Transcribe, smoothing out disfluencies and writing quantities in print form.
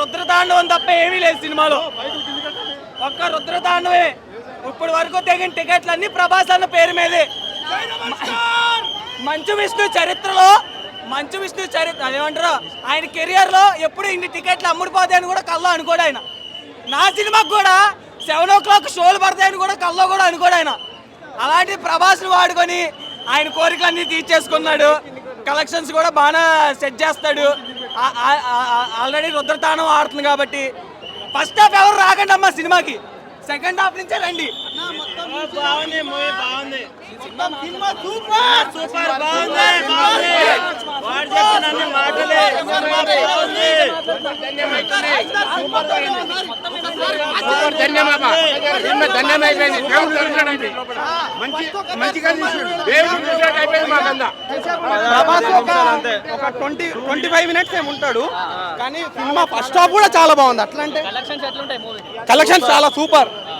రుద్రతాండవం తప్ప ఏమీ లేదు సినిమాలో. ఒక్క రుద్రతాండవే. ఇప్పుడు వరకు తెగిన టికెట్లు అన్ని ప్రభాస్ అన్న పేరు మీదే. మంచు విష్ణు చరిత్ర అదేమంటారు, ఆయన కెరియర్ లో ఎప్పుడు ఇన్ని టికెట్లు అమ్ముడిపోతాయని కూడా కల్లో అనుకోడు ఆయన. నా సినిమాకు కూడా 7 o'clock షోలు పడతాయని కూడా కల్లో కూడా అనుకోడు ఆయన. అలాంటి ప్రభాస్ని వాడుకొని ఆయన కోరికలన్నీ తీర్చేసుకున్నాడు. కలెక్షన్స్ కూడా బాగా సెట్ చేస్తాడు. ఆల్రెడీ రుద్రతాండవం ఆడుతుంది కాబట్టి ఫస్ట్ హాఫ్ ఎవరు రాకండి అమ్మా సినిమాకి, సెకండ్ హాఫ్ నుంచే రండి. ఒక 25 minutes ఏముంటాడు కానీ సినిమా ఫస్ట్ హాఫ్ కూడా చాలా బాగుంది. అట్లా అంటే కలెక్షన్స్ చాలా సూపర్.